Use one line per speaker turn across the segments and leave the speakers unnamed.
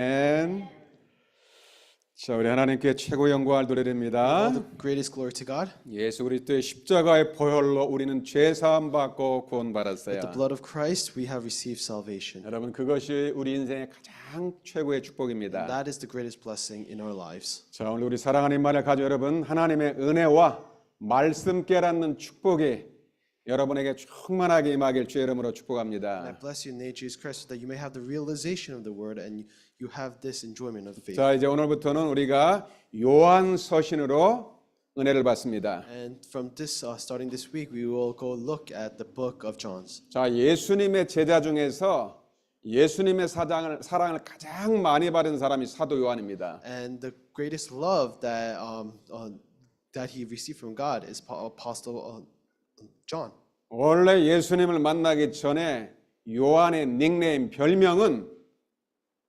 아멘. 자, 우리 하나님께 최고 영광을
All
돌려드립니다.
the greatest glory to God.
예수 그리스도의 십자가의 보혈로 우리는 죄 사함 받고
With
구원받았어요.
the blood of Christ, we have received salvation.
여러분, 그것이 우리 인생의 가장 최고의
And
축복입니다.
that is the greatest blessing in our lives.
자, 오늘 우리 사랑하는 말을 가져 여러분, 하나님의 은혜와 말씀 깨닫는 축복이 여러분에게 충만하게 임하길 주의 이름으로
And I
축복합니다.
bless you in the name of Jesus Christ so that you may have the realization of the word and you have this enjoyment of faith.
자, 이제 오늘부터는 우리가 요한 서신으로 은혜를 받습니다.
And from this, starting this week, we will go look at the book of John's.
자, 예수님의 제자 중에서 예수님의 사랑을 가장 많이 받은 사람이 사도 요한입니다.
And the greatest love that he received from God is Apostle John.
원래 예수님을 만나기 전에 요한의 닉네임 별명은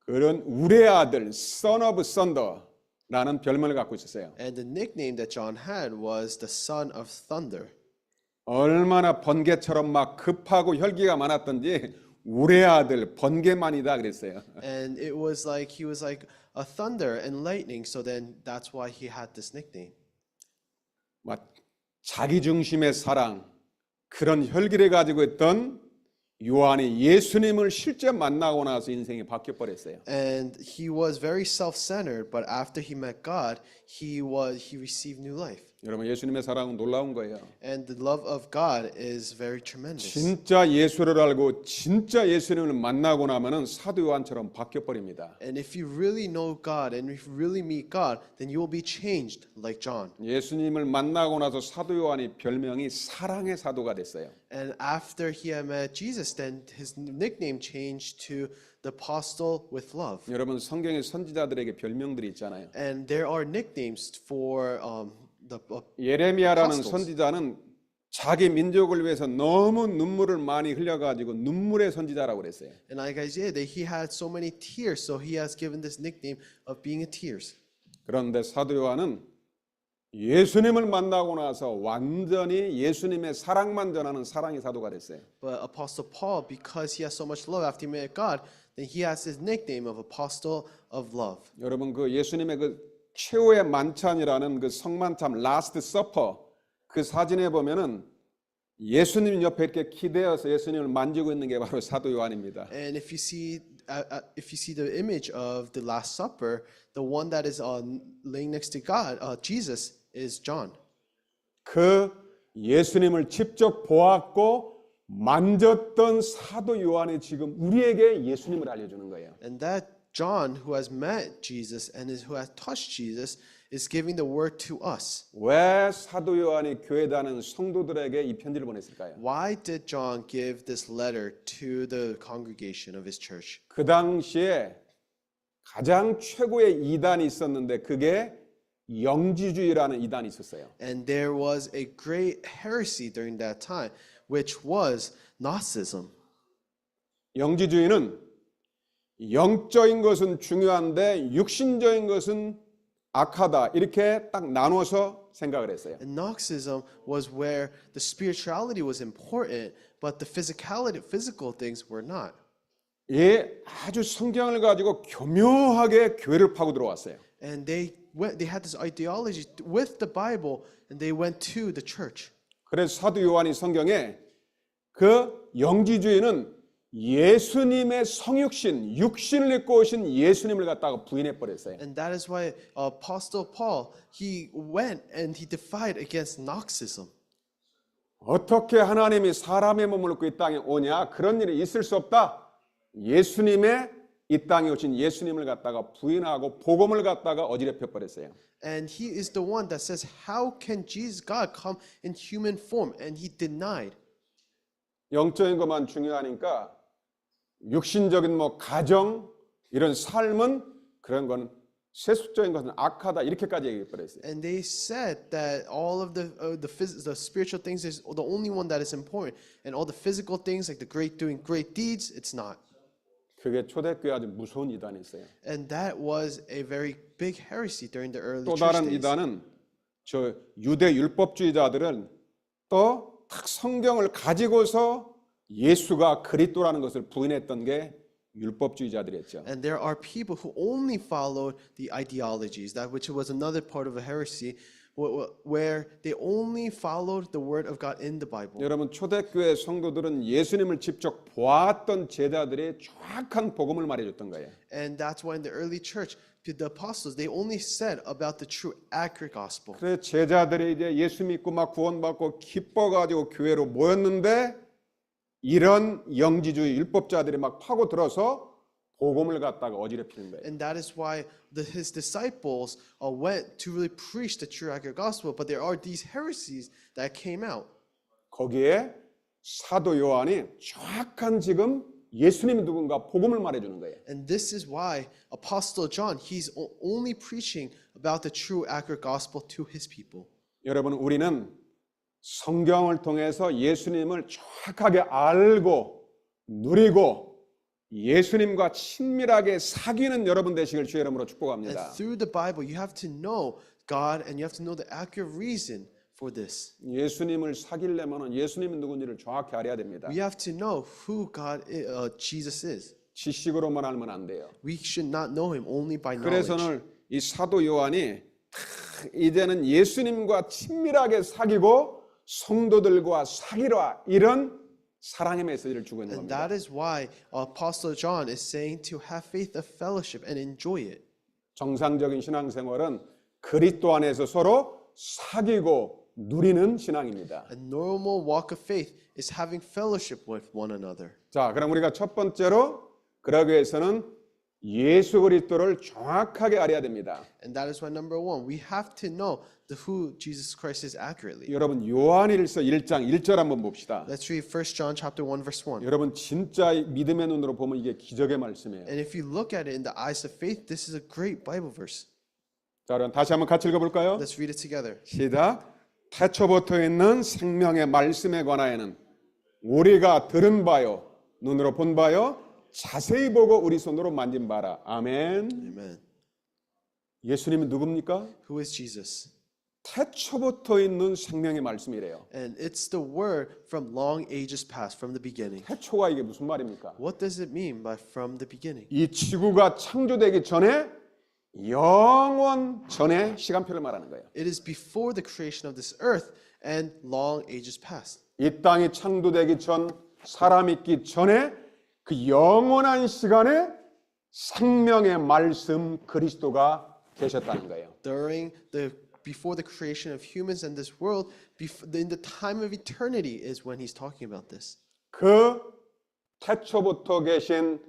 그런 우레 아들 Son of Thunder라는 별명을 갖고 있었어요.
And the nickname that John had was the Son of Thunder.
얼마나 번개처럼 막 급하고 혈기가 많았던지 우레 아들 번개만이다 그랬어요.
And it was like he was like a thunder and lightning, so then that's why he had this nickname.
막 자기 중심의 사랑 그런 혈기를 가지고 있던 요한이 예수님을 실제 만나고 나서 인생이 바뀌어 버렸어요.
And he was very self-centered, but after he met God, he received new life.
여러분, 예수님의 사랑은 놀라운 거예요.
And the love of God is very tremendous.
진짜 예수를 알고 진짜 예수님을 만나고 나면은 사도 요한처럼 바뀌어 버립니다.
And if you really know God and if you really meet God, then you will be changed like John.
예수님을 만나고 나서 사도 요한이 별명이 사랑의 사도가 됐어요.
And after he had met Jesus, then his nickname changed to the apostle with love.
여러분, 성경의 선지자들에게 별명들이 있잖아요.
And there are nicknames for
예레미야라는
apostles.
선지자는 자기 민족을 위해서 너무 눈물을 많이 흘려가지고 눈물의 선지자라고 그랬어요.
And like Isaiah, he had so many tears, so he has given this nickname of being a tears.
그런데 사도 요한은 예수님을 만나고 나서 완전히 예수님의 사랑만 전하는 사랑의 사도가 됐어요.
But Apostle Paul, because he has so much love after he met God, then he has his nickname of Apostle of Love.
여러분, 그 예수님의 그 최후의 만찬이라는 그 성만찬 라스트 서퍼 그 사진에 보면은 예수님 옆에 이렇게 기대어서 예수님을 만지고 있는 게 바로 사도 요한입니다.
And if you see the image of the Last Supper, the one that is laying next to God, Jesus, is John.
그 예수님을 직접 보았고 만졌던 사도 요한이 지금 우리에게 예수님을 알려주는 거예요.
And that John, who has met Jesus and who has touched Jesus, is giving the word to us.
왜 사도 요한이 교회 다니는 성도들에게 이 편지를 보냈을까요?
Why did John give this letter to the congregation of his church?
그 당시에 가장 최고의 이단이 있었는데 그게 영지주의라는 이단이 있었어요.
And there was a great heresy during that time, which was Gnosticism.
영지주의는 영적인 것은 중요한데 육신적인 것은 악하다 이렇게 딱 나눠서 생각을 했어요.
And Gnosticism was where the spirituality was important, but the physical things were not.
예, 아주 성경을 가지고 교묘하게 교회를 파고 들어왔어요.
And they had this ideology with the Bible, and they went to the church.
그래서 사도 요한이 성경에 그 영지주의는 예수님의 성육신, 육신을 입고 오신 예수님을 갖다가 부인해 버렸어요.
And that is why Apostle Paul, he went and he defied against Gnosticism.
어떻게 하나님이 사람의 몸을 입고 이 땅에 오냐? 그런 일이 있을 수 없다. 예수님의 이 땅에 오신 예수님을 갖다가 부인하고 복음을 갖다가 어지럽혀 버렸어요.
And he is the one that says, how can God come in human form? And he denied.
영적인 것만 중요하니까 육신적인 뭐 가정 이런 삶은 그런 건 세속적인 것은 악하다 이렇게까지 얘기해 버렸어요.
And they said that all of the spiritual things is the only one that is important, and all the physical things like doing great deeds, it's not.
그게 초대교회 아주 무서운 이단이 있어요.
And that was a very big heresy during the early
또
church
다른
days.
이단은 저 유대 율법주의자들은 또 딱 성경을 가지고서 예수가 그리스도라는 것을 부인했던 게 율법주의자들이었죠.
And there are people who only followed the ideologies, that which was another part of a heresy, where they only followed the word of God in the Bible.
여러분 초대교회 성도들은 예수님을 직접 보았던 제자들의 정확한 복음을 말해줬던 거예요.
And that's why in the early church, the apostles, they only said about the true, accurate gospel.
그래 제자들이 이제 예수 믿고 막 구원받고 기뻐가지고 교회로 모였는데 이런 영지주의 율법자들이 막 파고들어서 복음을 갖다가 어지럽히는 거예요.
And that is why his disciples went to really preach the true, accurate gospel. But there are these heresies that came out.
거기에 사도 요한이 정확한 지금 예수님이 누군가 복음을 말해주는 거예요.
And this is why Apostle John, he's only preaching about the true, accurate gospel to his people.
여러분 우리는 성경을 통해서 예수님을 정확하게 알고 누리고 예수님과 친밀하게 사귀는 여러분 되시길 주의 이름으로
And
축복합니다.
through the Bible, you have to know God and you have to know the accurate reason for this.
예수님을 사귀려면 예수님이 누군지를 정확히 알아야 됩니다.
We have to know who Jesus is.
지식으로만 알면 안 돼요.
We should not know him only by
그래서
knowledge.
오늘 이 사도 요한이 이제는 예수님과 친밀하게 사귀고 성도들과 사귀라 이런 사랑의 메시지를 주고 있는
And
겁니다.
that is why Apostle John is saying to have faith of fellowship and enjoy it.
정상적인 신앙생활은 그리스도 안에서 서로 사귀고 누리는 신앙입니다.
A normal walk of faith is having fellowship with one another.
자, 그럼 우리가 첫 번째로 그러기 위해서는 예수 그리스도를 정확하게 알아야 됩니다.
And that is why number one, we have to know who Jesus Christ is accurately.
여러분 요한일서 1장 1절 한번 봅시다.
Let's read 1 John chapter 1 verse 1.
여러분 진짜 믿음의 눈으로 보면 이게 기적의 말씀이에요.
And if you look at it in the eyes of faith, this is a great Bible verse.
자, 그럼 다시 한번 같이 읽어볼까요?
Let's read it together.
시작. 태초부터 있는 생명의 말씀에 관하여는 우리가 들은 바요, 눈으로 본 바요, 자세히 보고 우리 손으로 만진 바라. 아멘.
Amen.
예수님은 누굽니까?
Who is Jesus?
태초부터 있는 생명의 말씀이래요.
And it's the word from long ages past, from the beginning.
태초가 이게 무슨 말입니까?
What does it mean by from the beginning?
이 지구가 창조되기 전에 영원 전의 시간표를 말하는 거예요.
It is before the creation of this earth and long ages past.
이 땅이 창조되기 전 사람 있기 전에 그 영원한 시간에 생명의 말씀 그리스도가 계셨다는 거예요.
Before the creation of humans and this world, in the time of eternity is when he's talking about this.
그 태초부터 계신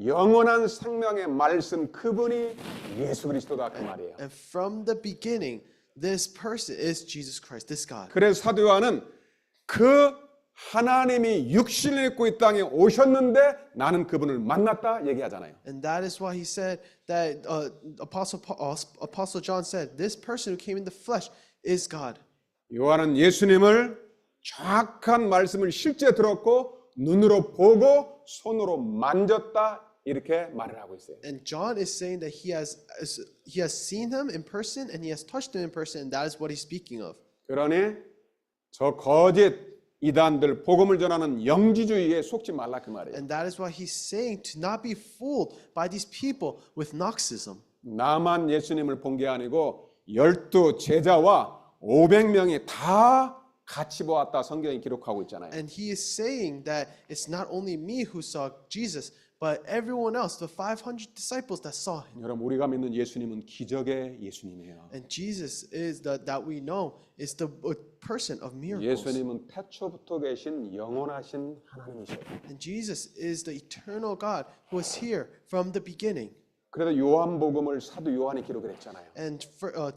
영원한 생명의 말씀 그분이 예수 그리스도다 그 말이에요.
And from the beginning, this person is Jesus Christ, this God.
그래서 사도 요한은 그 하나님이 육신을 입고 이 땅에 오셨는데 나는 그분을 만났다 얘기하잖아요.
And that is why he said that Apostle John said, this person who came in the flesh is God.
요한은 예수님을 정확한 말씀을 실제 들었고 눈으로 보고 손으로 만졌다 이렇게 말을 하고 있어요.
And John is saying that he has seen him in person and he has touched him in person, and that is what he's speaking of.
그러니 저 거짓 이단들 복음을 전하는 영지주의에 속지 말라 그 말이에요.
And that is why he's saying to not be fooled by these people with Gnosticism.
나만 예수님을 본 게 아니고 12 제자와 500명이 다 같이 보았다 성경이 기록하고 있잖아요.
And he is saying that it's not only me who saw Jesus, but everyone else, the 500 disciples that saw him.
여러분 우리가 믿는 예수님은 기적의 예수님이에요.
And Jesus is that we know is the person of miracles.
예수님은 태초부터 계신 영원하신 하나님이셔요.
And Jesus is the eternal God who was here from the beginning.
그래서 요한복음을 사도 요한이 기록을 했잖아요.
And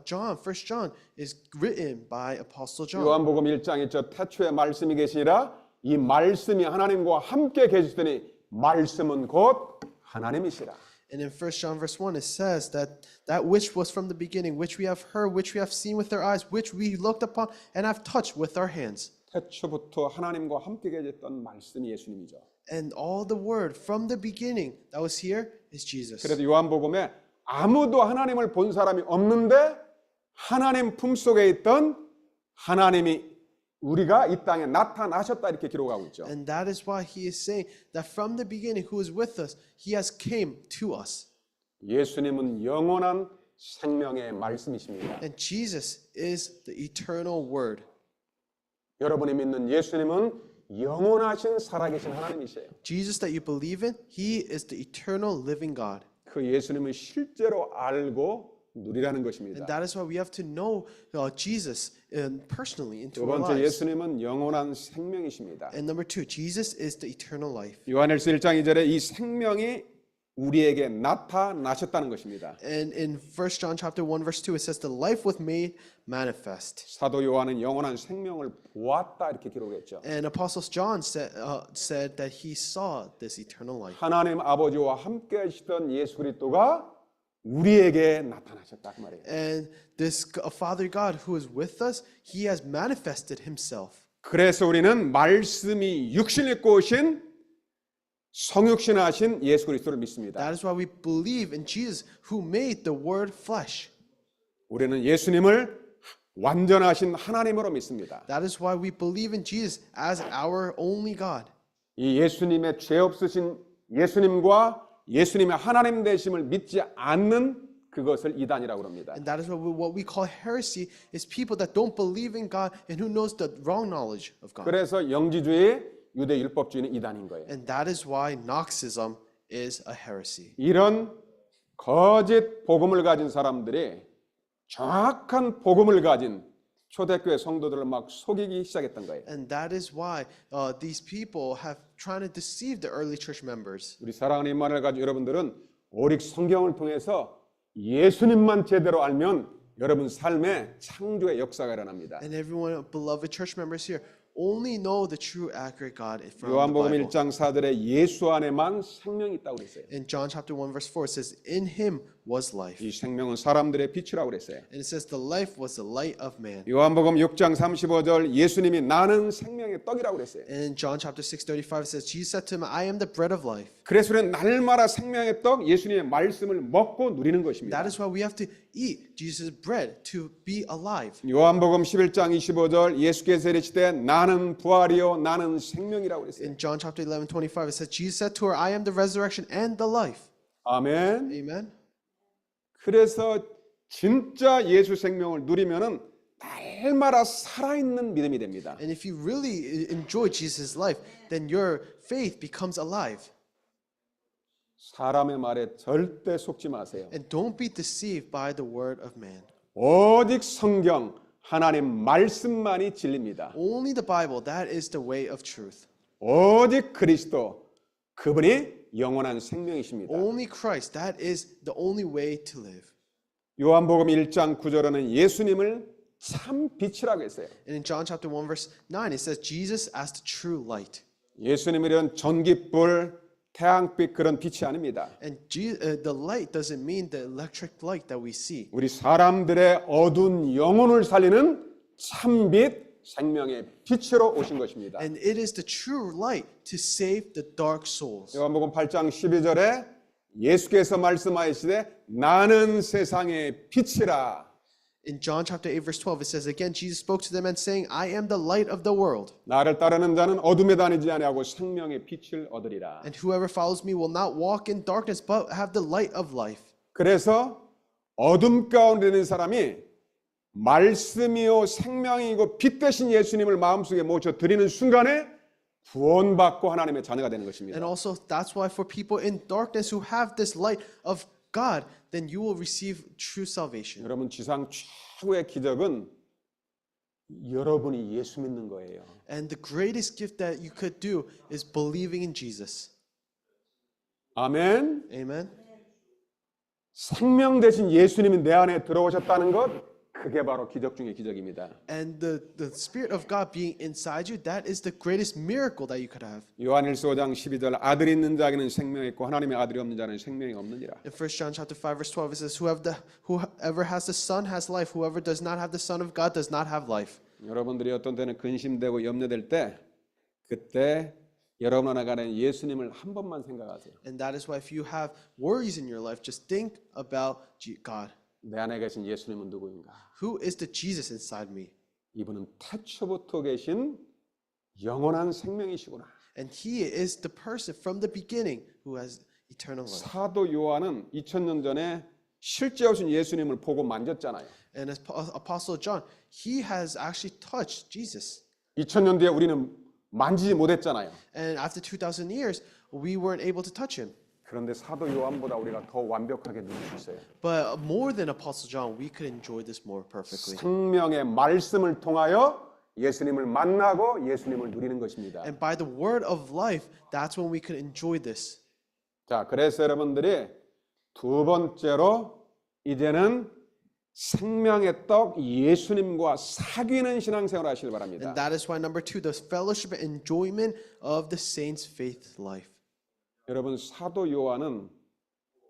John, 1 John is written by Apostle John.
요한복음 1장에 저 태초에 말씀이 계시니라 이 말씀이 하나님과 함께 계시더니 말씀은 곧 하나님이시라.
And in 1 John verse 1 it says that which was from the beginning, which we have heard, which we have seen with our eyes, which we looked upon and have touched with our hands.
태초부터 하나님과 함께 계셨던 말씀이 예수님이죠.
And all the word from the beginning that was here is Jesus.
그래서 요한복음에 아무도 하나님을 본 사람이 없는데 하나님 품속에 있던 하나님이 우리가 이 땅에 나타나셨다 이렇게 기록하고 있죠.
And that is why he is saying that from the beginning who is with us, he has came to us.
예수님은 영원한 생명의 말씀이십니다.
And Jesus is the eternal word.
여러분이 믿는 예수님은 영원하신 살아계신 하나님이세요.
Jesus that you believe in, he is the eternal living God.
그 예수님을 실제로 알고 누리라는 것입니다.
And that is why we have to know Jesus personally into
두
our
번째
lives.
예수님은 영원한 생명이십니다.
And number two, Jesus is the eternal life.
요한일서 1장 2절에 이 생명이 우리에게 나타나셨다는 것입니다.
And in 1 John chapter 1 verse 2 it says the life was made manifest.
사도 요한은 영원한 생명을 보았다 이렇게 기록했죠.
And Apostle John said that he saw this eternal life.
하나님 아버지와 함께 하시던 예수 그리스도가 우리에게 나타나셨다 그 말이에요.
And this Father God who is with us, he has manifested himself.
그래서 우리는 말씀이 육신 입고 오신 성육신하신 예수 그리스도를 믿습니다.
That is why we believe in Jesus who made the word flesh.
우리는 예수님을 완전하신 하나님으로 믿습니다.
That is why we believe in Jesus as our only God.
이 예수님의 죄 없으신 예수님과 예수님의 하나님 되심을 믿지 않는 그것을 이단이라고 합니다.
And that is what we call heresy is people that don't believe in God and who knows the wrong knowledge of God.
그래서 영지주의, 유대 율법주의는 이단인 거예요.
And that is why Gnosticism is a heresy.
이런 거짓 복음을 가진 사람들이 정확한 복음을 가진 초대교회 성도들을 막 속이기 시작했던 거예요.
And that is why these people have trying to deceive the early church members.
우리 사랑하는 임마누엘 가족 여러분들은 오직 성경을 통해서 예수님만 제대로 알면 여러분 삶에 창조의 역사가 일어납니다.
And everyone, beloved church members here, only know the true, accurate God from the
요한복음
Bible.
1장 4절에 예수 안에만 생명이 있다고 그랬어요.
In John chapter 1 verse 4 it says, in him was life.
이 생명은 사람들의 빛이라고 그랬어요.
And it says the life was the light of man.
요한복음 6장 35절 예수님이 나는 생명의 떡이라고 그랬어요.
And in John chapter 6:35 it says, Jesus said to him, I am the bread of life.
그래서 우리는 날마다 생명의 떡 예수님의 말씀을 먹고 누리는 것입니다.
That is why we have to eat Jesus' bread to be alive.
요한복음 11장 25절 예수께서 이르시되 나는 부활이요 나는 생명이라고 그랬어요.
In John chapter 11:25 it says, Jesus said to her, I am the resurrection and the life.
아멘.
Amen.
그래서 진짜 예수 생명을 누리면은 날마다 살아있는 믿음이 됩니다.
And if you really enjoy Jesus' life, then your faith becomes alive.
사람의 말에 절대 속지 마세요.
And don't be deceived by the word of man.
오직 성경 하나님 말씀만이 진리입니다.
Only the Bible, that is the way of truth.
오직 그리스도 그분이 영원한 생명이십니다.
Only Christ, that is the only way to live.
요한복음 1장 9절에는 예수님을 참 빛이라고 했어요.
And in John chapter 1 verse 9 it says Jesus as the true light.
예수님은 이런 전기불, 태양빛 그런 빛이 아닙니다.
And the light doesn't mean the electric light that we see.
우리 사람들의 어두운 영혼을 살리는 참빛, 생명의 빛으로 오신 것입니다.
And it is the true light to save the dark souls.
요한복음 8장 12절에 예수께서 말씀하시되 나는 세상의 빛이라.
In John chapter 8 verse 12 it says again Jesus spoke to them and saying I am the light of the world.
나를 따르는 자는 어둠에 다니지 아니하고 생명의 빛을 얻으리라.
And whoever follows me will not walk in darkness but have the light of life.
그래서 어둠 가운데 있는 사람이 말씀이요 생명이고 빛 되신 예수님을 마음속에 모셔 드리는 순간에 구원받고 하나님의 자녀가 되는 것입니다.
And also that's why for people in darkness who have this light of God then you will receive true salvation.
여러분 지상 최고의 기적은 여러분이 예수 믿는 거예요.
And the greatest gift that you could do is believing in Jesus.
아멘.
Amen.
생명 대신 예수님이 내 안에 들어오셨다는 것 그게 바로 기적 중의 기적입니다.
And the Spirit of God being inside you, that is the greatest miracle that you could have.
요한일서 5장 12절 아들이 있는 자에게는 생명이 있고 하나님의 아들이 없는 자는 생명이 없느니라.
In 1 John chapter 5 verse 12 it says whoever has the Son has life, whoever does not have the Son of God does not have life.
여러분들이 어떤 때는 근심되고 염려될 때 그때 여러분 안에 예수님을 한 번만 생각하세요.
And that is why if you have worries in your life, just think about God.
내 안에 계신 예수님은 누구인가?
Who is the Jesus inside me?
이분은 태초부터 계신 영원한 생명이시구나.
And he is the person from the beginning who has eternal life.
사도 요한은 2000년 전에 실제 오신 예수님을 보고 만졌잖아요.
And as Apostle John, he has actually touched Jesus.
2000년 뒤에 우리는 만지지 못했잖아요.
And after 2,000 years, we weren't able to touch him.
그런데 사도 요한보다 우리가 더 완벽하게 누릴 수 있어요.
But more than Apostle John, we could enjoy this more perfectly.
생명의 말씀을 통하여 예수님을 만나고 예수님을 누리는 것입니다.
And by the word of life, that's when we could enjoy this.
자, 그래서 여러분들이 두 번째로 이제는 생명의 떡 예수님과 사귀는 신앙생활을 하시길 바랍니다.
And that is why number 2, the fellowship and enjoyment of the saints' faith life.
여러분 사도 요한은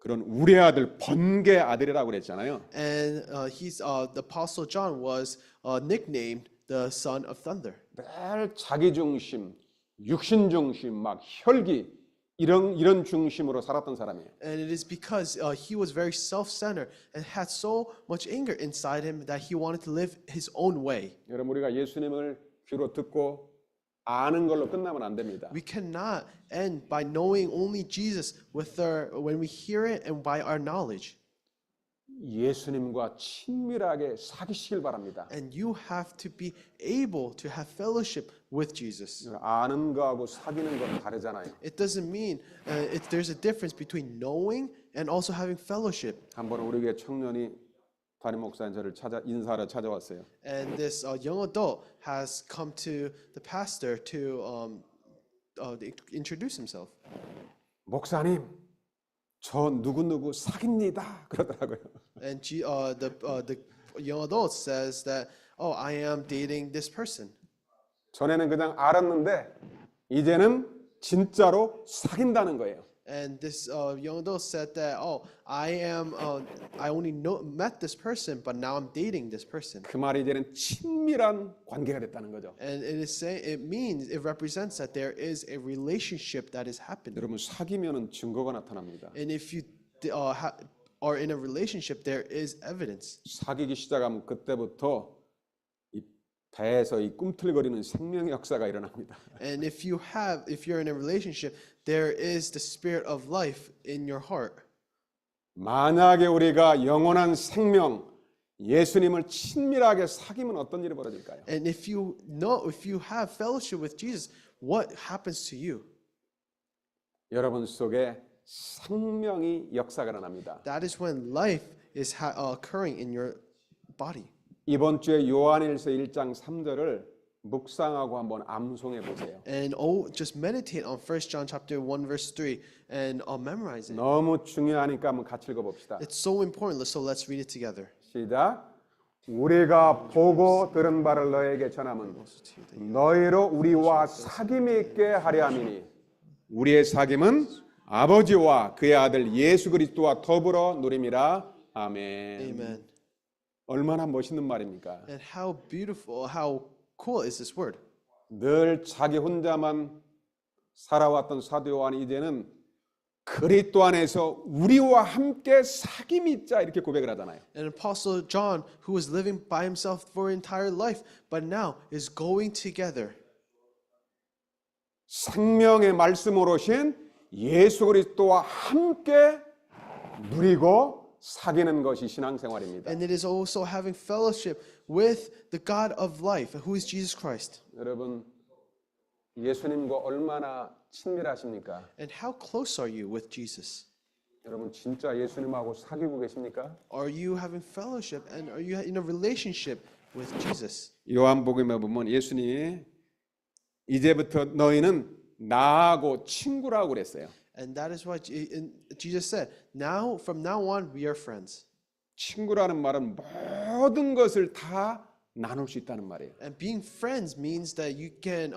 그런 우리 아들 번개 아들이라고 그랬잖아요.
And the Apostle John was nicknamed the son of thunder.
늘 자기 중심, 육신 중심, 막 혈기 이런 중심으로 살았던 사람이에요.
And it is because he was very self-centered and had so much anger inside him that he wanted to live his own way.
여러분 우리가 예수님을 귀로 듣고 아는 걸로 끝나면 안 됩니다.
We cannot end by knowing only Jesus when we hear it and by our knowledge.
예수님과 친밀하게 사귀시길 바랍니다.
And you have to be able to have fellowship with Jesus.
아는 거하고 사귀는 건 다르잖아요.
It doesn't mean there's a difference between knowing and also having fellowship.
한번 우리 교회 청년이 담임 목사님 저를 인사하러 찾아왔어요.
And this young adult has come to the pastor to introduce himself.
목사님, 저 누구누구 사깁니다. 그러더라고요.
And the young adult says that, oh, I am dating this person.
전에는 그냥 알았는데 이제는 진짜로 사귄다는 거예요.
And this young adult said that, oh, I only met this person, but now I'm dating this person.
그 말이 이제는 친밀한 관계가 됐다는 거죠.
And it represents that there is a relationship that is happening.
여러분 사귀면은 증거가 나타납니다.
And if you are in a relationship, there is evidence.
사귀기 시작하면 그때부터 이 배에서 이 꿈틀거리는 생명의 역사가 일어납니다.
And if you're in a relationship, there is the spirit of life in your heart.
만약에 우리가 영원한 생명 예수님을 친밀하게 사귀면 어떤 일이 벌어질까요?
And if you have fellowship with Jesus, what happens to you?
여러분 속에 생명이 역사가 일어납니다.
That is when life is occurring in your body.
이번 주에 요한일서 1장 3절을 묵상하고 한번 암송해 보세요.
And just meditate on 1 John chapter 1 verse 3 and memorize it.
너무 중요하니까 한번 같이 읽어 봅시다.
It's so important, so let's read it together.
시작. 우리가 보고 들은 바를 너에게 전함은 너희로 우리와 사귐이 있게 하려 함이니 우리의 사귐은 아버지와 그의 아들 예수 그리스도와 더불어 누림이라. 아멘.
Amen.
얼마나 멋있는 말입니까?
And how beautiful, how cool is this word?
늘 자기 혼자만 살아왔던 사도 요한이 이제는 그리스도 안에서 우리와 함께 사귐이 있자 이렇게 고백을 하잖아요.
And Apostle John, who was living by himself for entire life, but now is going together.
생명의 말씀으로 오신 예수 그리스도와 함께 누리고 사귀는 것이 신앙생활입니다.
And it is also having fellowship with the God of life, who is Jesus Christ.
여러분 예수님과 얼마나 친밀하십니까?
And how close are you with Jesus?
여러분 진짜 예수님하고 사귀고 계십니까?
Are you having fellowship and are you in a relationship with Jesus?
요한복음에 보면 예수님이 이제부터 너희는 나하고 친구라고 그랬어요.
And that is why Jesus said, from now on, we are friends.
친구라는 말은 모든 것을 다 나눌 수 있다는 말이에요.
And being friends means that you can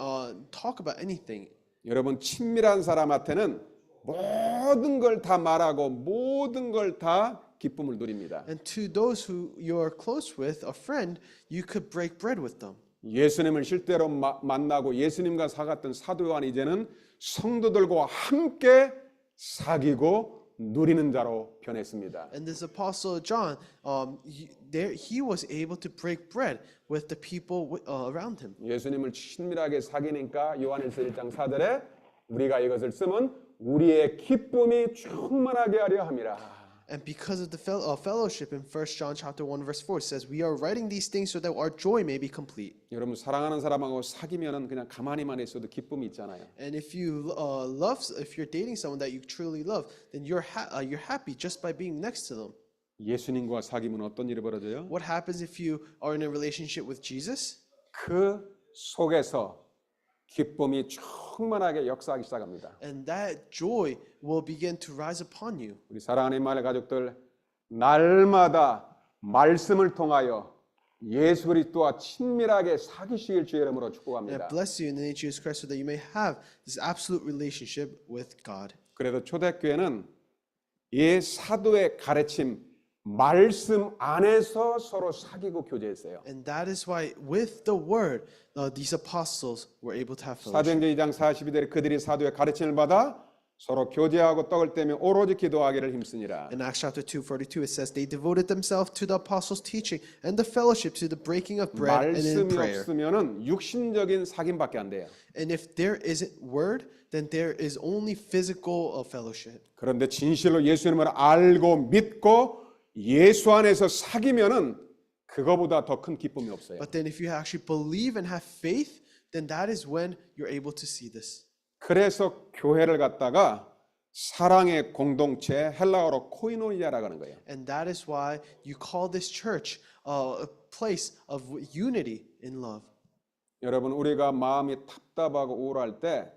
talk about anything.
여러분 친밀한 사람한테는 모든 걸 다 말하고 모든 걸 다 기쁨을 누립니다.
And to those who you are close with, a friend, you could break bread with them.
예수님을 실제로 만나고 예수님과 사귀었던 사도 요한이 이제는 성도들과 함께 사귀고 누리는 자로 변했습니다.
And this apostle John, he was able to break bread with the people around him.
예수님을 친밀하게 사귀니까 요한일서 1장 4절에 우리가 이것을 쓰면 우리의 기쁨이 충만하게 하려 함이라.
And because of the fellowship in 1 John chapter 1 verse 4 it says we are writing these things so that our joy may be complete.
여러분 사랑하는 사람하고 사귀면은 그냥 가만히만 있어도 기쁨이 있잖아요.
And if if you're dating someone that you truly love, then you're happy just by being next to them.
예수님과 사귀면 어떤 일이 벌어져요?
What happens if you are in a relationship with Jesus?
그 속에서 기쁨이 충만하게 역사하기 시작합니다.
And that joy will begin to rise upon you.
우리 사랑하는 이스라엘 가족들 날마다 말씀을 통하여 예수 그리스도와 친밀하게 사귀시길 주의 이름으로
And
축복합니다.
I bless you in the name of Jesus Christ so that you may have this absolute relationship with God.
그래도 초대교회는 이 사도의 가르침 말씀 안에서 서로 사귀고 교제했어요.
And that is why with the word these apostles were able to have fellowship.
사도행전 2장 42절에 그들이 사도의 가르침을 받아 서로 교제하고 떡을 떼며 오로지 기도하기를 힘쓰니라.
In Acts chapter 2:42 it says they devoted themselves to the apostles' teaching and the fellowship to the breaking of bread and in
말씀이
prayer.
없으면은 육신적인 사귐밖에 안 돼요.
And if there isn't word, then there is only physical fellowship.
그런데 진실로 예수님을 알고 믿고 예수 안에서 사귀면은 그거보다 더 큰 기쁨이 없어요.
But then if you actually believe and have faith, then that is when you're able to see this.
그래서 교회를 갖다가 사랑의 공동체 헬라어로 코이노니아라고 하는 거예요.
And that is why you call this church a place of unity in love.
여러분 우리가 마음이 답답하고 우울할 때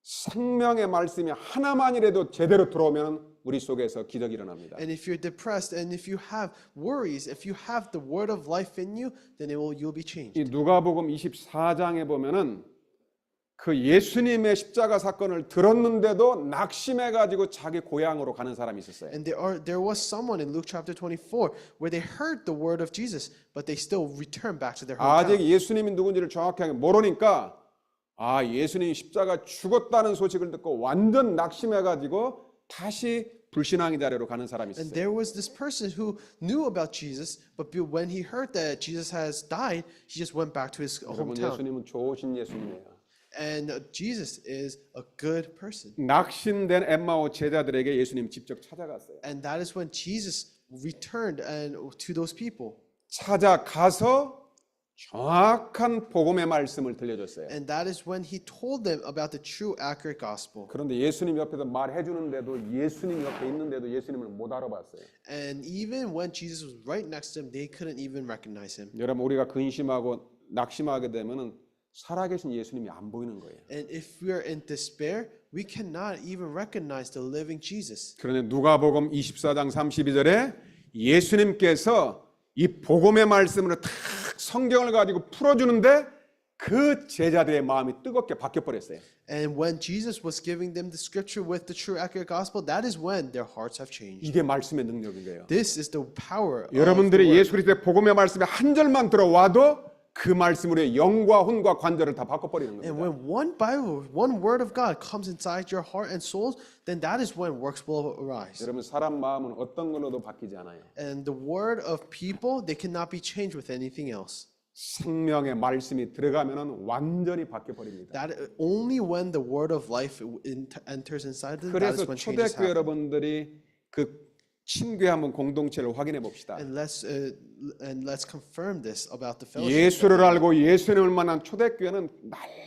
생명의 말씀이 하나만이라도 제대로 들어오면 우리 속에서 기적이 일어납니다.
And if you're depressed and if you have worries, if you have the word of life in you, then you'll be changed.
이 누가복음 24장에 보면은 그 예수님의 십자가 사건을 들었는데도 낙심해 가지고 자기 고향으로 가는 사람이 있었어요.
And there was someone in Luke chapter 24 where they heard the word of Jesus, but they still returned back to their
아직
hometown.
예수님이 누군지를 정확하게 모르니까 아 예수님이 십자가 죽었다는 소식을 듣고 완전 낙심해 가지고 다시 불신앙의 자리로 가는 사람이
And
있었어요.
there was this person who knew about Jesus, but when he heard that Jesus has died, he just went back to his
여러분
hometown.
예수님은 좋으신 예수님이에요.
And Jesus is a good person.
낙심된 엠마오 제자들에게 예수님 직접 찾아갔어요.
And that is when Jesus returned to those people.
찾아가서 정확한 복음의 말씀을 들려줬어요.
And that is when he told them about the true, accurate gospel.
그런데 예수님 옆에서 말해주는데도 예수님 옆에 있는데도 예수님을 못 알아봤어요.
And even when Jesus was right next to them, they couldn't even recognize him.
여러분 우리가 근심하고 낙심하게 되면은 살아계신 예수님이 안 보이는 거예요.
And if we are in despair, we cannot even recognize the living Jesus.
그런데 누가복음 24장 32절에 예수님께서 이 복음의 말씀으로 탁 성경을 가지고 풀어주는데 그 제자들의 마음이 뜨겁게 바뀌어버렸어요.
And when Jesus was giving them the scripture with the true, accurate gospel, that is when their hearts have changed.
이게 말씀의 능력인 거예요.
This is the power of the
여러분들이
word.
예수 그리스도의 복음의 말씀에 한 절만 들어와도 그 말씀으로 영과 혼과 관절을 다 바꿔버리는
And
겁니다.
when one Bible, one word of God comes inside your heart and souls, then that is when works will arise.
여러분 사람 마음은 어떤 걸로도 바뀌지 않아요.
And the word of people, they cannot be changed with anything else.
생명의 말씀이 들어가면은 완전히 바뀌어버립니다.
That only when the word of life enters inside them, that is
그래서
when changes
초대교회
happen.
여러분들이 그 친교회 한번 공동체를 확인해 봅시다.
And let's confirm this about the fellowship.
예수를 알고 예수님을 만난 초대교회는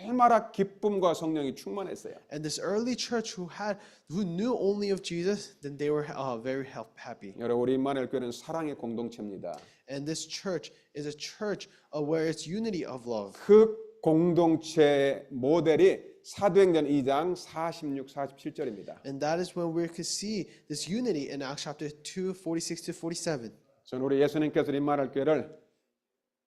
날마다 기쁨과 성령이 충만했어요.
And this early church who knew only of Jesus, then they were very happy.
여러분 우리 임마누엘 교회는 사랑의 공동체입니다.
And this church is a church where it's unity of love.
그 공동체의 모델이 사도행전 2장 46, 47절입니다.
And that is when we can see this unity in Acts chapter 2, 46 to 47.
저는 우리 예수님께서 임마누엘 교회를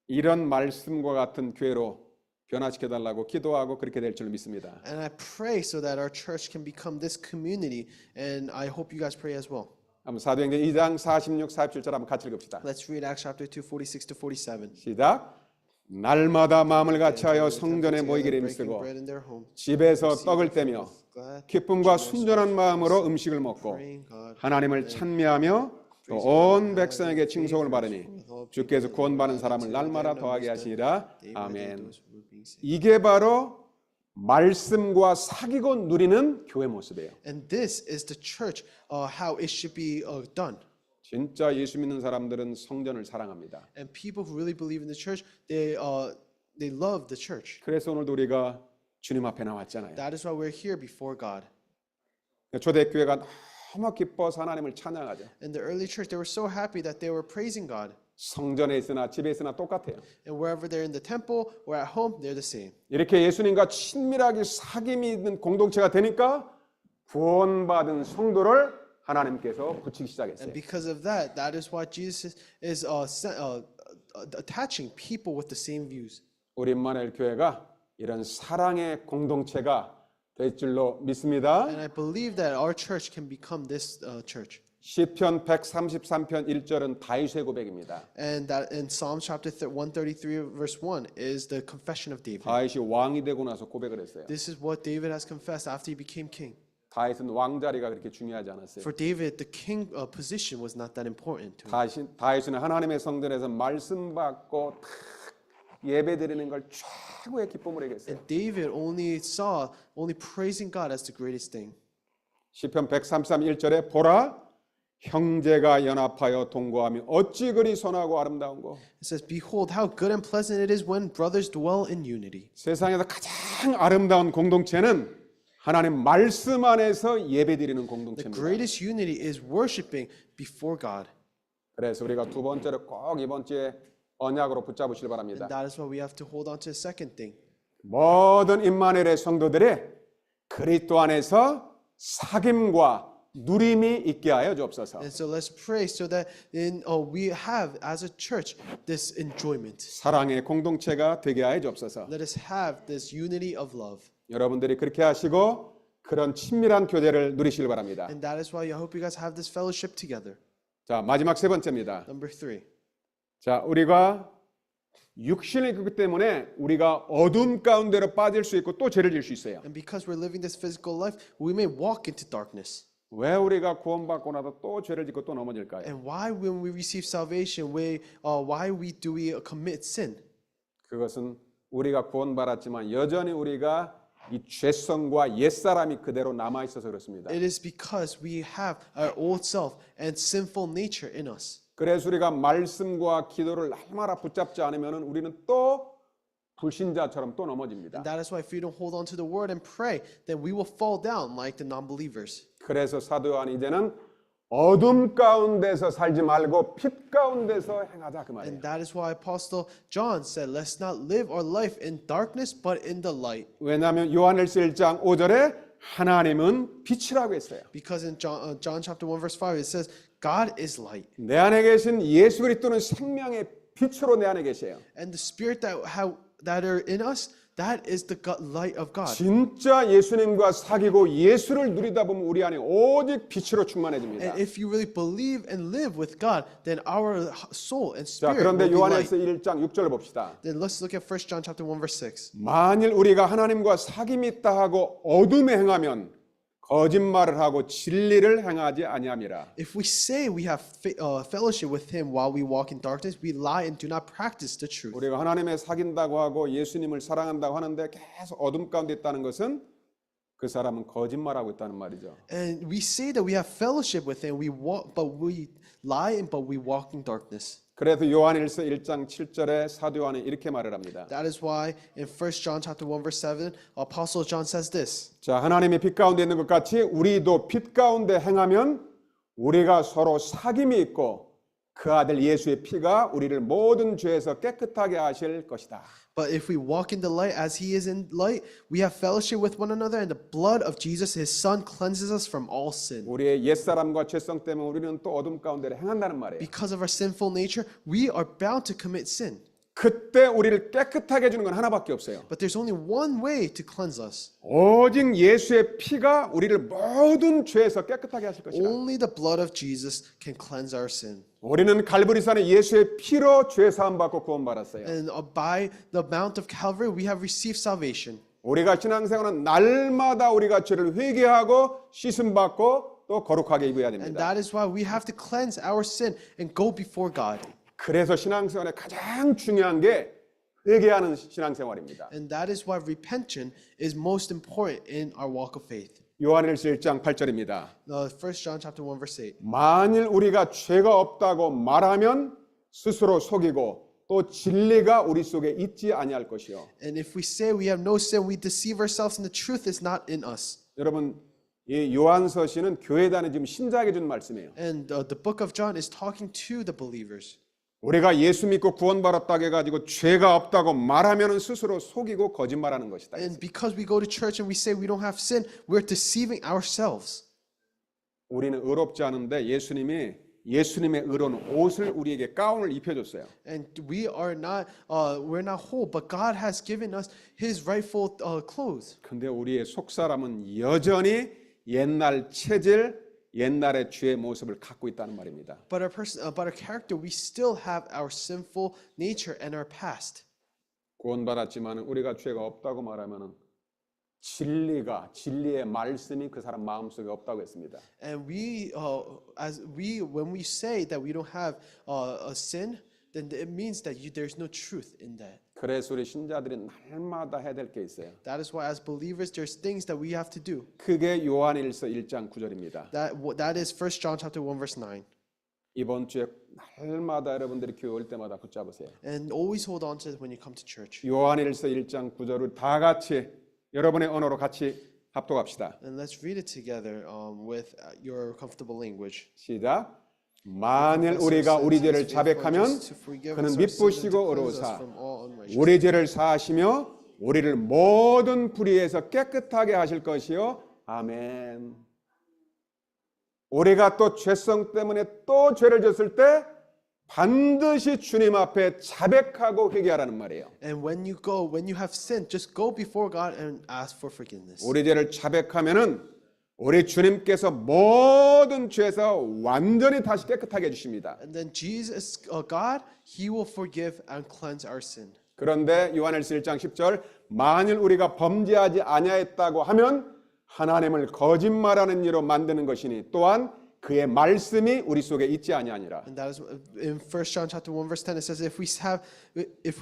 이런 말씀과 같은 교회로 변화시켜 달라고 기도하고 그렇게 될 줄 믿습니다.
And I pray so that our church can become this community, and I hope you guys pray as well.
한번 사도행전 2장 46, 47절 한번 같이 읽읍시다.
Let's read Acts chapter 2, 46 to 47.
시작. 날마다 마음을 같이하여
Temple
성전에
together,
모이기를
breaking
힘쓰고
bread in their home,
집에서 떡을 떼며
glad,
기쁨과 순전한 마음으로 음식을 먹고
praying God,
하나님을 찬미하며 또 온 백성에게 칭송을 바르니 주께서 구원받는 사람을 날마다 더하게 하시니라. 아멘. 이게 바로 말씀과 사귀고 누리는 교회 모습이에요.
And this is the church, how it should be done.
진짜 예수 믿는 사람들은 성전을 사랑합니다.
And people who really believe in the church, they love the church.
그래서 오늘도 우리가 주님 앞에 나왔잖아요.
That is why we're here before God.
초대교회가 너무 기뻐서 하나님을 찬양하죠.
In the early church, they were so happy that they were praising God.
성전에 있으나 집에 있으나 똑같아요.
And wherever they're in the temple or at home, they're the same.
이렇게 예수님과 친밀하게 사귐이 있는 공동체가 되니까 구원받은 성도를 하나님께서 붙이기 시작했어요.
And because of that, that is why Jesus is attaching people with the same views.
우리 임마누엘 교회가 이런 사랑의 공동체가 될 줄로 믿습니다.
And I believe that our church can become this church.
시편 133편 1절은 다윗의 고백입니다.
And that in Psalm chapter 133 verse 1 is the confession of David.
다윗이 왕이 되고 나서 고백을 했어요.
This is what David has confessed after he became king.
다윗은 왕자리가 그렇게 중요하지 않았어요.
For David, the king position was not that important to him.
다윗은 하나님의 성전에서 말씀 받고 예배드리는 걸 최고의 기쁨으로 얘기했어요.
And David only praising God as the greatest thing.
시편 133 1절에 보라 형제가 연합하여 동거하며 어찌 그리 선하고 아름다운고.
It says, "Behold, how good and pleasant it is when brothers dwell in unity."
세상에서 가장 아름다운 공동체는 하나님 말씀 안에서 예배드리는
The
공동체입니다.
greatest unity is worshiping before God.
그래서 우리가 두 번째로 꼭 이번 주에 언약으로 붙잡으시길 바랍니다.
And that is why we have to hold on to the second thing.
모든 임마누엘의 성도들이 그리스도 안에서 사귐과 누림이 있게 하여 주옵소서.
And so let's pray so that we have as a church this enjoyment.
사랑의 공동체가 되게 하여 주옵소서.
Let us have this unity of love.
여러분들이 그렇게 하시고 그런 친밀한 교제를 누리시길 바랍니다.
And that is why I hope you guys have this fellowship together.
자, 마지막 세 번째입니다.
Number 3.
자, 우리가 육신이 있기 때문에 우리가 어둠 가운데로 빠질 수 있고 또 죄를 질 수 있어요.
And because we're living this physical life, we may walk into darkness.
왜 우리가 구원받고 나서 또 죄를 짓고 또 넘어질까요?
And why, when we receive salvation, why do we commit sin?
그것은 우리가 구원받았지만 여전히 우리가 이 죄성과 옛사람이 그대로 남아 있어서 그렇습니다.
It is because we have our old self and sinful nature in us.
그래서 우리가 말씀과 기도를 날마다 붙잡지 않으면 우리는 또 불신자처럼 또 넘어집니다.
And that is why if we don't hold on to the word and pray, then we will fall down like the non-believers.
그래서 사도 요한이 이제는 어둠 가운데서 살지 말고 빛 가운데서 행하자 그 말이에요.
And that is why Apostle John said, let's not live our life in darkness, but in the light.
왜냐하면 요한일서 1장 5절에 하나님은 빛이라고 했어요.
Because in John chapter 1 verse 5 it says, God is light.
내 안에 계신 예수 그리스도는 생명의 빛으로 내 안에 계세요.
And the spirit that are in us, that is the light of God.
진짜 예수님과 사귀고 예수를 누리다 보면 우리 안에 오직 빛으로 충만해집니다.
And if you really believe and live with God, then our soul and
자,
spirit
그런데
will be light.
요한일서 1장 6절 봅시다.
Then let's look at 1 John chapter 1 verse 6.
만일 우리가 하나님과 사귐이 있다 하고 어둠에 행하면 거짓말을 하고 진리를 행하지 아니함이라.
If we say we have fellowship with him while we walk in darkness, we lie and do not practice the truth.
우리가 하나님의 사귄다고 하고 예수님을 사랑한다고 하는데 계속 어둠 가운데 있다는 것은 그 사람은 거짓말하고 있다는 말이죠.
And we say that we have fellowship with him, but we lie but we walk in darkness.
그래서 요한일서 1장 7절에 사도 요한은 이렇게 말을 합니다.
That is why in 1 John chapter 1 verse 7, Apostle John says this.
자, 하나님이 빛 가운데 있는 것 같이 우리도 빛 가운데 행하면 우리가 서로 사귐이 있고 그 아들 예수의 피가 우리를 모든 죄에서 깨끗하게 하실 것이다.
But if we walk in the light as he is in light, we have fellowship with one another, and the blood of Jesus, his son, cleanses us from all sin.
우리의 옛사람과 죄성 때문에 우리는 또 어둠 가운데 행한다는 말이에요.
Because of our sinful nature, we are bound to commit sin.
그때 우리를 깨끗하게 해주는 건 하나밖에 없어요.
But there's only one way to cleanse us.
오직 예수의 피가 우리를 모든 죄에서 깨끗하게 하실 것이다.
Only the blood of Jesus can cleanse our sin.
우리는 갈보리산에 예수의 피로 죄 사함 받고 구원 받았어요.
And by the mount of Calvary, we have received salvation.
우리가 신앙생활은 날마다 우리가 죄를 회개하고 씻음 받고 또 거룩하게 입어야
And
됩니다.
that is why we have to cleanse our sin and go before God.
그래서 신앙생활의 가장 중요한 게 회개하는 신앙생활입니다.
And that is why repentance is most important in our walk of faith.
요한일서 1장 8절입니다.
1 John chapter 1 verse 8.
만일 우리가 죄가 없다고 말하면 스스로 속이고 또 진리가 우리 속에 있지 아니할 것이요.
And if we say we have no sin, we deceive ourselves and the truth is not in us.
여러분, 이 요한서시는 교회 다니는 지금 신자에게 준 말씀이에요.
And the book of John is talking to the believers.
우리가 예수 믿고 구원받았다고 해가지고 죄가 없다고 말하면 스스로 속이고 거짓말하는 것이다.
And because we go to church and we say we don't have sin, we're deceiving ourselves.
우리는 의롭지 않은데 예수님의 의로운 옷을 우리에게 가운을 입혀줬어요.
And we are not, we're not whole, but God has given us His rightful clothes.
근데 우리의 속사람은 여전히 옛날 체질, 옛날의 죄의 모습을 갖고 있다는 말입니다.
But our character, we still have our sinful nature and our past.
구원받았지만 우리가 죄가 없다고 말하면은 진리의 말씀이 그 사람 마음속에 없다고 했습니다.
And when we say that we don't have a sin, then it means that there's no truth in that.
그래서 우리 신자들이 날마다 해야 될 게 있어요.
That is why as believers, there's things that we have to do.
그게 요한일서 1장 9절입니다.
That is 1 John chapter 1 verse 9.
이번 주에 날마다 여러분들이 교회 올 때마다 붙잡으세요.
And always hold on to it when you come to church.
요한일서 1장 9절을 다 같이 여러분의 언어로 같이 합독합시다.
And let's read it together with your comfortable language.
시작. 만일 우리가 우리 죄를 자백하면 그는 미쁘시고 의로우사 우리 죄를 사하시며 우리를 모든 불의에서 깨끗하게 하실 것이요. 아멘. 우리가 또 죄성 때문에 또 죄를 졌을 때 반드시 주님 앞에 자백하고 회개하라는 말이에요.
And when you have sinned, just go before God and ask for forgiveness.
우리 죄를 자백하면은 우리 주님께서 모든 죄에서 완전히 다시 깨끗하게 해주십니다.
And then Jesus, God, He will forgive and cleanse our sin.
그런데 요한일서 1장 10절 만일 우리가 범죄하지 아니하였다고 하면 하나님을 거짓말하는 이로 만드는 것이니 또한 그의 말씀이 우리 속에 있지 아니하니라.
And that is in 1 John chapter 1 verse 10 it says if we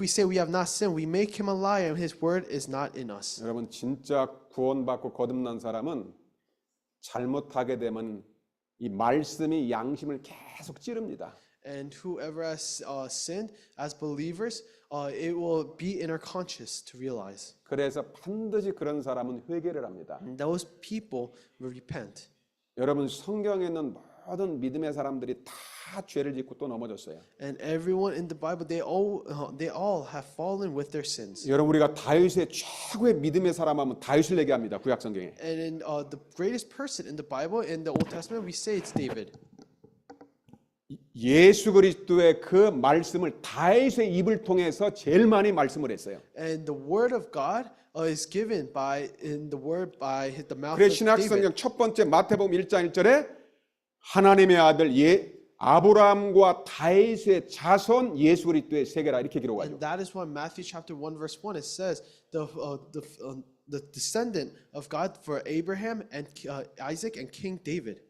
say we have not sinned we make him a liar and his word is not in us.
여러분 진짜 구원받고 거듭난 사람은 잘못하게 되면 이 말씀이 양심을 계속 찌릅니다.
And whoever has sinned as believers it will be in our conscience to realize.
그래서 반드시 그런 사람은 회개를 합니다.
And those people will repent.
여러분 성경에 있는 모든 믿음의 사람들이 다 죄를 짓고 또 넘어졌어요.
And everyone in the Bible they all have fallen with their sins.
여러분 우리가 다윗의 최고의 믿음의 사람 하면 다윗을 얘기합니다. 구약 성경에.
And in the greatest person in the Bible in the Old Testament we say it's David.
예수 그리스도의 그 말씀을 다윗의 입을 통해서 제일 많이 말씀을 했어요.
And the word of God is given by the mouth
그래
of
신약
David.
성경 첫 번째 마태복음 1장 1절에 하나님의 아들 아브라함과 다윗의 자손 예수 그리스도의 세계라 이렇게 기록하죠.
And that is why Matthew chapter 1 verse 1 it says the descendant of God for Abraham and Isaac and King David.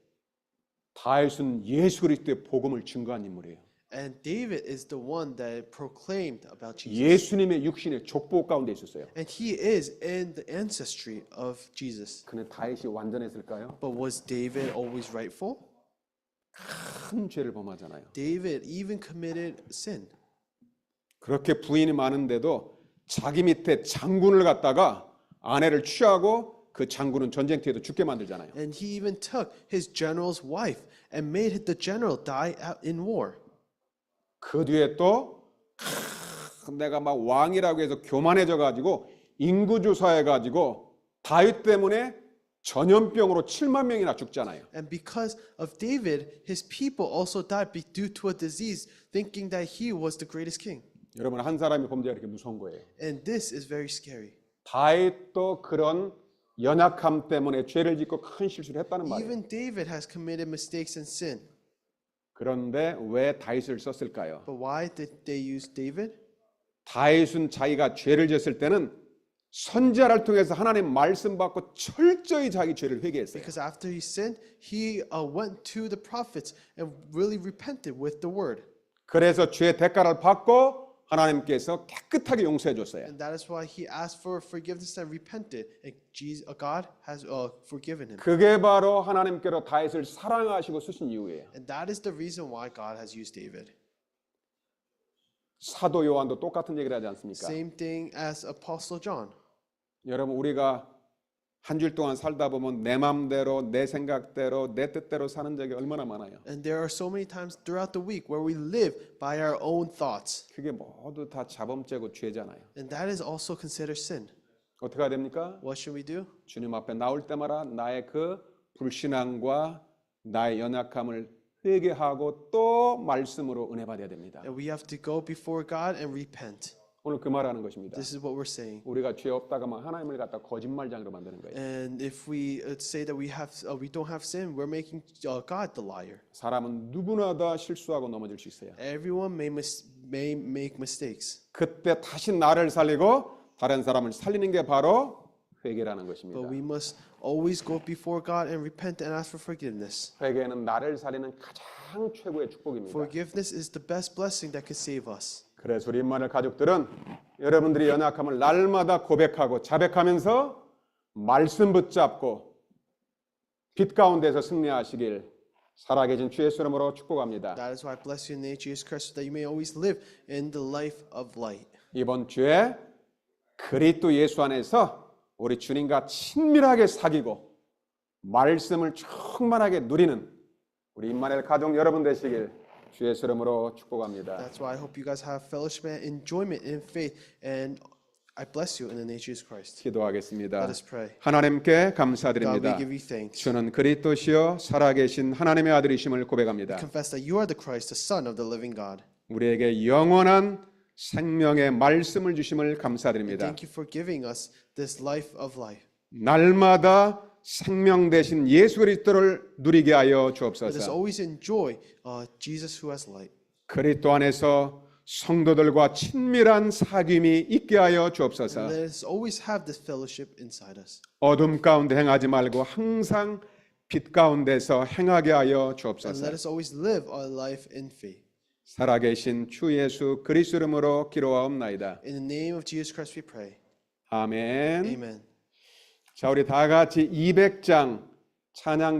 다윗은 예수 그리스도의 복음을 증거한 인물이에요.
And David is the one that proclaimed about Jesus.
예수님의 육신의 족보 가운데 있었어요.
And he is in the ancestry of Jesus.
근데 다윗이 완전했을까요?
But was David always rightful?
큰 죄를 범하잖아요.
David even committed sin.
그렇게 부인이 많은데도 자기 밑에 장군을 갖다가 아내를 취하고 그 장군은 전쟁터에도 죽게 만들잖아요.
And he even took his general's wife and made the general die out in war.
그 뒤에 또 내가 막 왕이라고 해서 교만해져 가지고 인구 조사해 가지고 다윗 때문에 전염병으로 7만 명이나 죽잖아요.
And because of David, his people also died due to a disease, thinking that he was the greatest king.
여러분 한 사람이 범죄가 이렇게 무서운 거예요.
And this is very scary.
다윗도 그런 연약함 때문에 죄를 짓고 큰 실수를 했다는 말이에요.
Even David has committed mistakes and sin.
그런데 왜 다윗을 썼을까요?
But why did they use David?
다윗은 자기가 죄를 지었을 때는 선지자를 통해서 하나님 말씀 받고 철저히 자기 죄를 회개했어요.
Because after he sinned, he went to the prophets and really repented with the word.
그래서 죄의 대가를 받고 하나님께서 깨끗하게 용서해 줬어요.
And that is why he asked for forgiveness and repented. And God has forgiven him.
그게 바로 하나님께로 다윗을 사랑하시고 쓰신 이유예요.
And that is the reason why God has used David.
사도 요한도 똑같은 얘기를 하지 않습니까?
Same thing as Apostle John.
여러분 우리가 한 주일 동안 살다 보면 내 마음대로 내 생각대로 내 뜻대로 사는 적이 얼마나 많아요.
And there are so many times throughout the week where we live by our own thoughts.
그게 모두 다 자범죄고 죄잖아요.
And that is also considered sin.
어떻게 해야 됩니까?
What should we do?
주님 앞에 나올 때마다 나의 그 불신앙과 나의 연약함을 회개하고 또 말씀으로 은혜 받아야 됩니다.
And we have to go before God and repent.
오늘 그 말하는 것입니다.
This is what we're saying.
우리가 죄 없다가만 하나님을 갖다 거짓말장으로 만드는 거예요.
And if we say that we don't have sin, we're making God the liar.
사람은 누구나 다 실수하고 넘어질 수 있어요.
Everyone may make mistakes.
그때 다시 나를 살리고 다른 사람을 살리는 게 바로 회개라는 것입니다.
But we must always go before God and repent and ask for forgiveness.
회개는 나를 살리는 가장 최고의 축복입니다.
Forgiveness is the best blessing that could save us.
그래서 우리 임마누엘 가족들은 여러분들이 연약함을 날마다 고백하고 자백하면서 말씀 붙잡고 빛 가운데서 승리하시길 살아계신 주 예수 이름으로 축복합니다.
That is why I bless you in the name of Jesus Christ, so that you may always live in the life of light.
이번 주에 그리스도 예수 안에서 우리 주님과 친밀하게 사귀고 말씀을 충만하게 누리는 우리 임마누엘 가족 여러분 되시길 주 예수 이름으로 축복합니다.
That's why I hope you guys have fellowship and enjoyment in faith, and I bless you in the name of Jesus Christ.
기도하겠습니다.
Let us pray.
하나님께
God,
감사드립니다.
we give you thanks.
주는 그리스도시요 살아계신 하나님의 아들이심을 고백합니다.
Confess that you are the Christ, the Son of the living God.
우리에게 영원한 생명의 말씀을 주심을 감사드립니다.
Thank you for giving us this life of life.
날마다 생명 되신 예수 그리스도를 누리게 하여
Let us
주옵소서.
always enjoy Jesus who has light.
그리스도 안에서 성도들과 친밀한 사귐이 있게 하여 주옵소서.
And let us always have this fellowship inside us.
어둠 가운데 행하지 말고 항상 빛 가운데서 행하게 하여
And
주옵소서.
let us always live our life in faith.
살아계신 주 예수 그리스도 이름으로 기도하옵나이다.
In the name of Jesus Christ we pray.
아멘.
Amen.
자, 우리 다 같이 200장 찬양